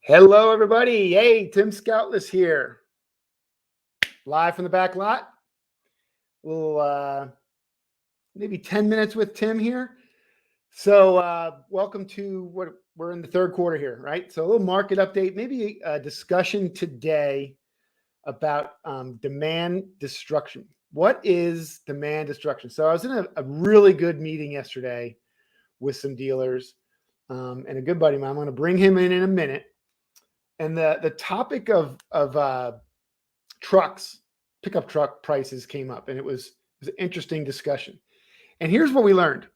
Hello, everybody. Hey, Tim Scoutless here. Live from the back lot. Little maybe 10 minutes with Tim here. So welcome to what we're in the third quarter here, right? So a little market update, maybe a discussion today about demand destruction. What is demand destruction? So I was in a really good meeting yesterday with some dealers and a good buddy of mine. I'm going to bring him in a minute. And the topic of trucks, pickup truck prices came up, and it was an interesting discussion. And here's what we learned.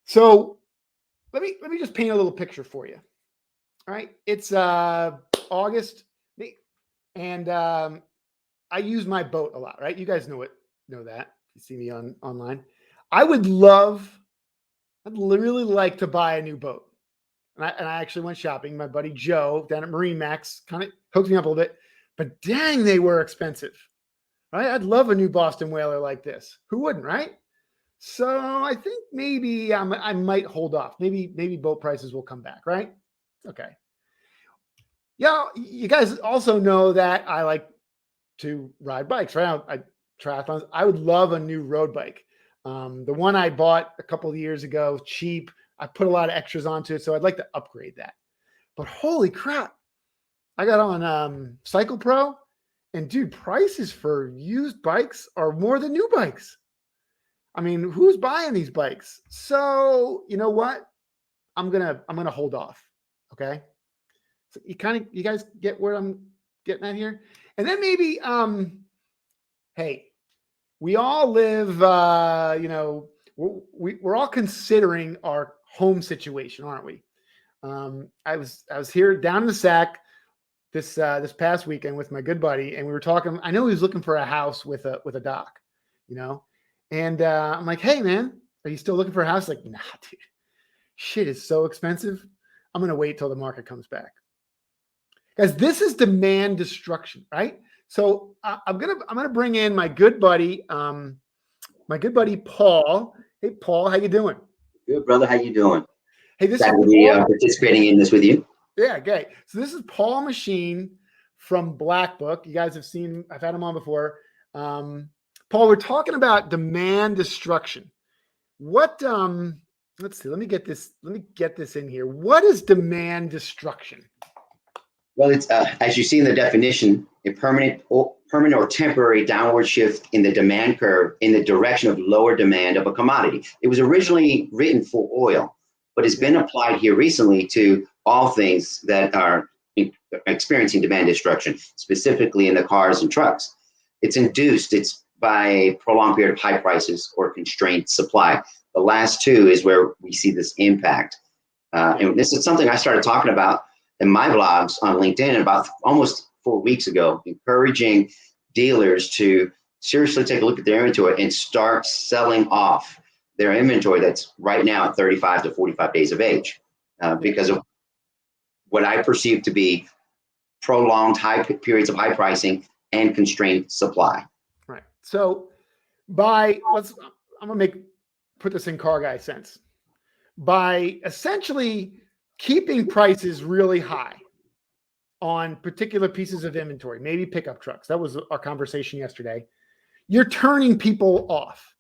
So let me just paint a little picture for you. All right, it's August, and I use my boat a lot, right? You guys know that. You see me online. I'd really like to buy a new boat. And I actually went shopping. My buddy Joe down at Marine Max kind of hooked me up a little bit, but dang, they were expensive, right? I'd love a new Boston Whaler like this. Who wouldn't, right? So I think maybe I might hold off. Maybe boat prices will come back, right? Okay. Yeah, you guys also know that I like to ride bikes, right? I triathlons. I would love a new road bike. The one I bought a couple of years ago, cheap. I put a lot of extras onto it, so I'd like to upgrade that. But holy crap, I got on Cycle Pro, and dude, prices for used bikes are more than new bikes. I mean, who's buying these bikes? So you know what? I'm gonna hold off. Okay. So you guys get where I'm getting at here, and then maybe hey, we all live. We're all considering our home situation, aren't we? I was here down in the Sac this past weekend with my good buddy, and we were talking. I know he was looking for a house with a dock, and I'm like, hey man, are you still looking for a house? Like, nah, dude, shit is so expensive. I'm gonna wait till the market comes back, guys. This is demand destruction, right? So I'm gonna bring in my good buddy, Paul. Hey, Paul, how you doing? Good, brother. How you doing? Hey, this Glad is to be participating in this with you. Yeah, great. So this is Paul Machin from Black Book. You guys have seen, I've had him on before. Paul, we're talking about demand destruction. What? Let's see. Let me get this in here. What is demand destruction? Well, it's as you see in the definition, a permanent or temporary downward shift in the demand curve in the direction of lower demand of a commodity. It was originally written for oil, but it's been applied here recently to all things that are experiencing demand destruction, specifically in the cars and trucks. It's by a prolonged period of high prices or constrained supply. The last two is where we see this impact. And this is something I started talking about in my blogs on LinkedIn about almost 4 weeks ago, encouraging dealers to seriously take a look at their inventory and start selling off their inventory that's right now at 35 to 45 days of age because of what I perceive to be prolonged high periods of high pricing and constrained supply. Right. So I'm gonna put this in car guy sense. By essentially keeping prices really high on particular pieces of inventory, maybe pickup trucks. That was our conversation yesterday. You're turning people off.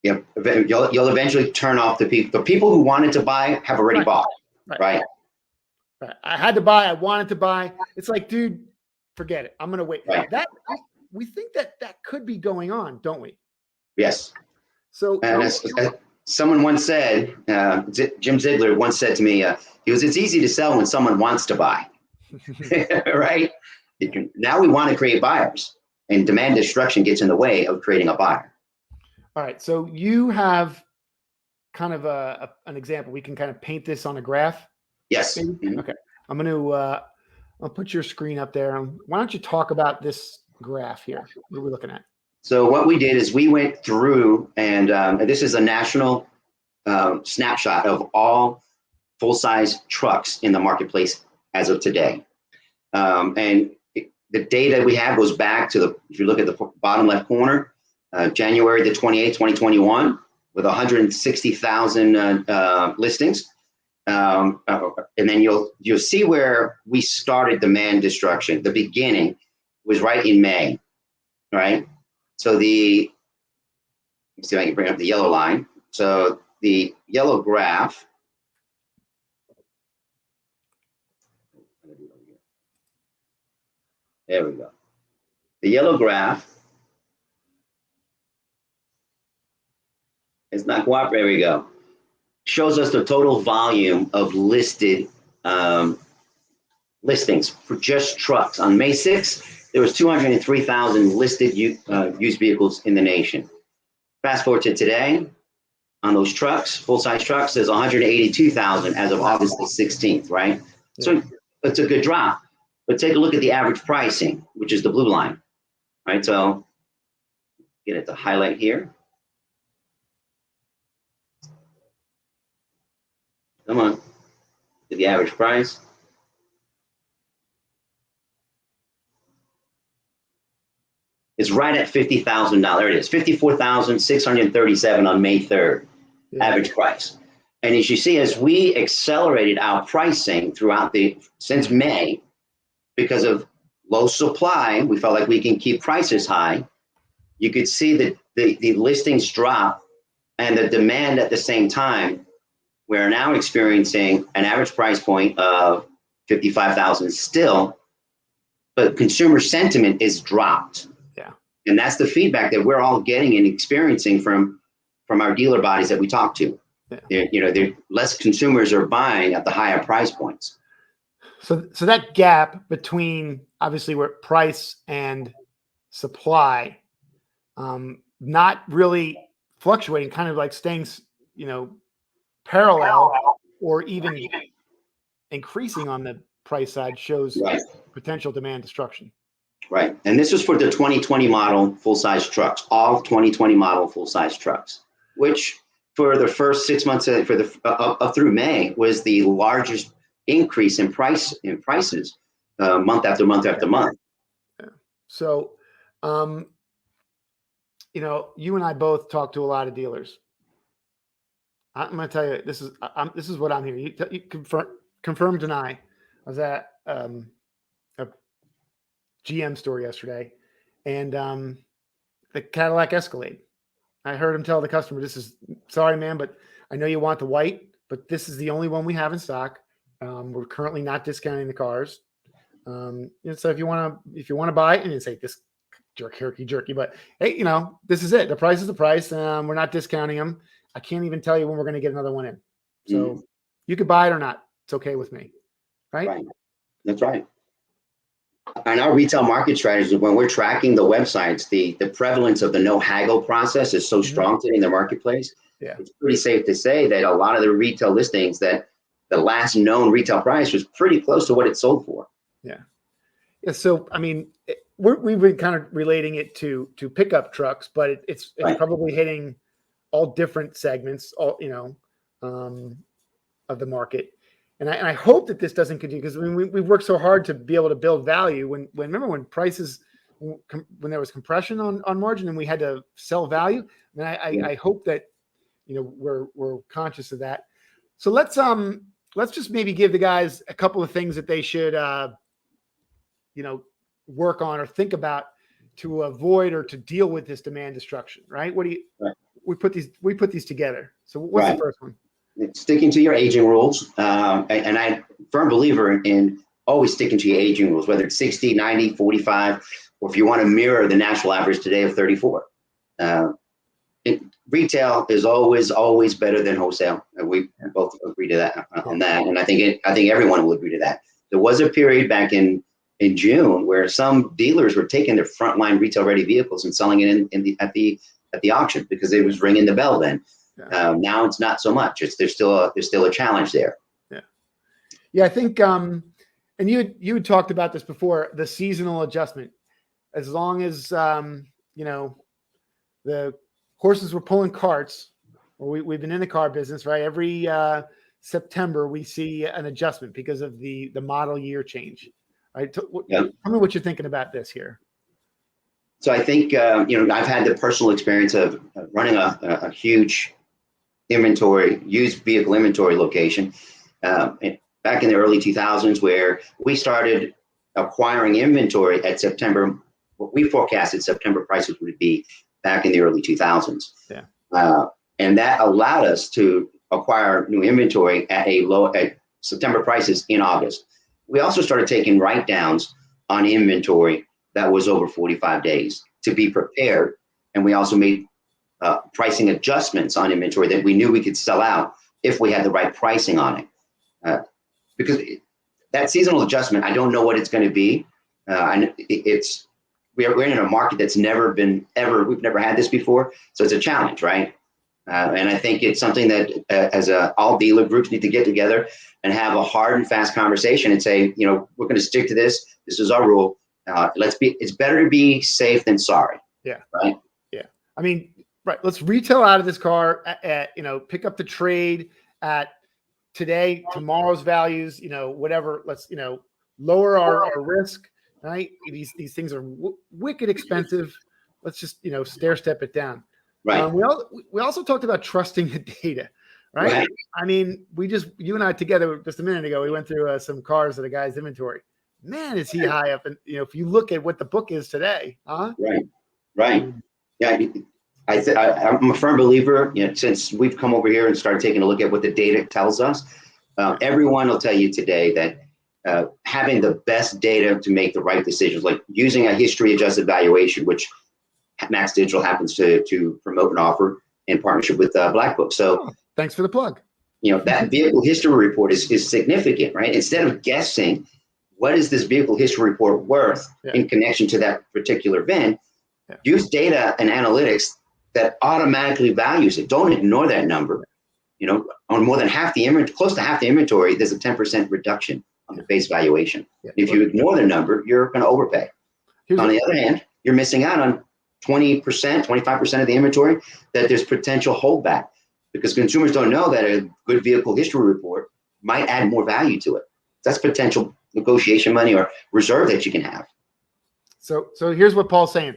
Yeah, you'll eventually turn off the people. The people who wanted to buy have already bought, right? I had to buy. I wanted to buy. It's like, dude, forget it. I'm going to wait. Right. We think that could be going on, don't we? Yes. So as someone once said, Jim Ziegler once said to me, it's easy to sell when someone wants to buy, right? Now we want to create buyers, and demand destruction gets in the way of creating a buyer. All right. So you have kind of an example. We can kind of paint this on a graph. Yes. Mm-hmm. Okay. I'll put your screen up there. Why don't you talk about this graph here? What are we looking at? So what we did is we went through, and this is a national snapshot of all full-size trucks in the marketplace as of today. And the data we have goes back to if you look at the bottom left corner, January the 28th, 2021, with 160,000 listings. And then you'll see where we started demand destruction. The beginning was right in May, right? So let me see if I can bring up the yellow line. So the yellow graph. There we go. The yellow graph is not cooperating. There we go. Shows us the total volume of listed listings for just trucks. On May 6th, there was 203,000 listed used vehicles in the nation. Fast forward to today, on those trucks, full-size trucks, there's 182,000 as of August the 16th, right? Yeah. So it's a good drop. But take a look at the average pricing, which is the blue line, right? So get it to highlight here. Come on, get the average price. It's right at $50,000. There it is, $54,637 on May 3rd, average price. And as you see, as we accelerated our pricing since May, because of low supply, we felt like we can keep prices high. You could see that the listings drop and the demand at the same time. We're now experiencing an average price point of $55,000 still, but consumer sentiment is dropped. Yeah. And that's the feedback that we're all getting and experiencing from our dealer bodies that we talk to. Yeah. Less consumers are buying at the higher price points. So that gap between obviously where price and supply, not really fluctuating, kind of like staying, parallel or even increasing on the price side, shows potential demand destruction. Right. And this is for the 2020 model full-size trucks, all 2020 model full-size trucks, which for the first 6 months up through May was the largest increase in prices month after month after month. Yeah. So, you and I both talk to a lot of dealers. I'm going to tell you, this is what I'm hearing. You confirm, deny. I was at a GM store yesterday, and the Cadillac Escalade. I heard him tell the customer, sorry, man, but I know you want the white, but this is the only one we have in stock. We're currently not discounting the cars. So if you want to buy it, and you say this jerky, but hey, this is it. The price is the price. We're not discounting them. I can't even tell you when we're going to get another one in. So you could buy it or not. It's okay with me. Right? That's right. And our retail market strategy, when we're tracking the websites, the prevalence of the no haggle process is so strong today in the marketplace. Yeah. It's pretty safe to say that a lot of the retail listings, that the last known retail price was pretty close to what it sold for. Yeah. Yeah. So, I mean, we've been kind of relating it to pickup trucks, but it's probably hitting all different segments, of the market. And I hope that this doesn't continue, because we've worked so hard to be able to build value. Remember when prices, when there was compression on margin and we had to sell value. And I hope that we're conscious of that. So let's just maybe give the guys a couple of things that they should work on or think about to avoid or to deal with this demand destruction. Right? What do you? Right. We put these together. So what's the first one? Sticking to your aging rules. And I'm a firm believer in always sticking to your aging rules, whether it's 60, 90, 45, or if you want to mirror the national average today of 34. Retail is always better than wholesale. We both agree to that on that. And I think everyone will agree to that. There was a period back in June where some dealers were taking their frontline retail ready vehicles and selling it at the auction because it was ringing the bell then. Yeah. Now it's not so much. There's still a challenge there. Yeah. I think, and you had talked about this before, the seasonal adjustment. As long as the horses were pulling carts, or we've been in the car business, right? Every September we see an adjustment because of the model year change. Right? Tell me what you're thinking about this here. So I think, I've had the personal experience of running a huge inventory, used vehicle inventory location back in the early 2000s, where we started acquiring inventory at September. What we forecasted September prices would be back in the early 2000s. Yeah. And that allowed us to acquire new inventory at September prices in August. We also started taking write-downs on inventory that was over 45 days to be prepared. And we also made pricing adjustments on inventory that we knew we could sell out if we had the right pricing on it. Because that seasonal adjustment, I don't know what it's going to be. We're in a market that's we've never had this before. So it's a challenge, right? And I think it's something that all dealer groups need to get together and have a hard and fast conversation and say, we're going to stick to this. This is our rule. It's better to be safe than sorry. Yeah. Right. Yeah. I mean, right. Let's retail out of this car at pick up the trade at today, tomorrow's values, whatever. Let's, lower our risk, right? These things are wicked expensive. Let's just, stair step it down. Right. We also talked about trusting the data, right? I mean, you and I together just a minute ago, we went through some cars of the guy's inventory. Man, is he high up? And, if you look at what the book is today, huh? Right. Yeah. I'm a firm believer, since we've come over here and started taking a look at what the data tells us, everyone will tell you today that having the best data to make the right decisions, like using a history adjusted valuation, which Max Digital happens to promote and offer in partnership with Black Book. So thanks for the plug. That vehicle history report is significant, right? Instead of guessing what is this vehicle history report worth in connection to that particular VIN, use data and analytics that automatically values it. Don't ignore that number. On more than half the inventory, close to half the inventory, there's a 10% reduction on the base valuation. If you ignore the number, you're going to overpay. On the other hand, you're missing out on 20%, 25% of the inventory that there's potential holdback, because consumers don't know that a good vehicle history report might add more value to it. That's potential negotiation money or reserve that you can have. So here's what Paul's saying.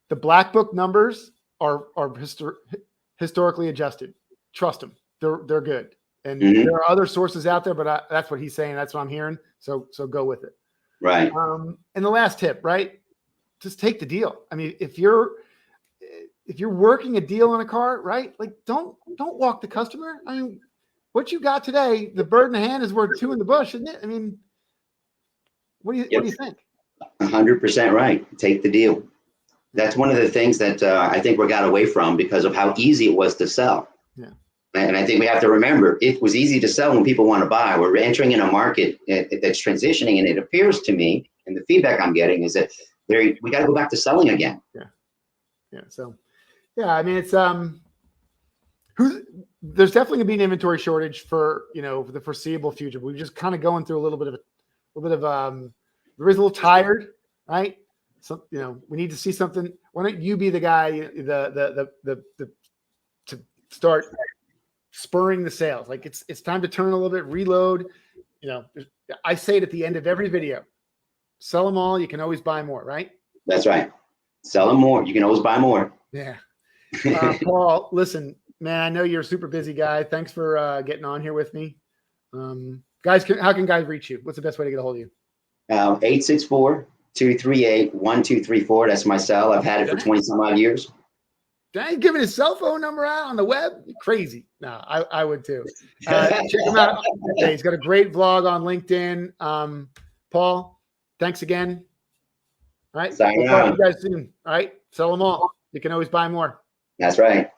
The Black Book numbers are historically adjusted. Trust them. They're good. And there are other sources out there, but that's what he's saying. That's what I'm hearing. So go with it. Right. And the last tip, right? Just take the deal. I mean, if you're working a deal on a car, right? Like don't walk the customer. I mean, what you got today, the bird in the hand is worth two in the bush, isn't it? I mean, what do you think? 100% right. Take the deal. That's one of the things that I think we got away from because of how easy it was to sell. Yeah. And I think we have to remember, it was easy to sell when people want to buy. We're entering in a market that's transitioning, and it appears to me, and the feedback I'm getting is that we got to go back to selling again. Yeah. So, I mean, it's there's definitely gonna be an inventory shortage for for the foreseeable future. We're just kind of going through a little bit of we're a little tired, right? So we need to see something. Why don't you be the guy, to start spurring the sales? Like it's time to turn a little bit, reload. I say it at the end of every video. Sell them all. You can always buy more, right? That's right. Sell them more. You can always buy more. Yeah. Paul, listen, man, I know you're a super busy guy. Thanks for getting on here with me. Guys, how can guys reach you? What's the best way to get a hold of you? 864-238-1234. That's my cell. I've had it for 20 some odd years. Dang, giving his cell phone number out on the web? You're crazy. No, I would too. Check him out. Okay, he's got a great vlog on LinkedIn. Paul, thanks again. All right. We'll talk to you guys soon. All right. Sell them all. You can always buy more. That's right.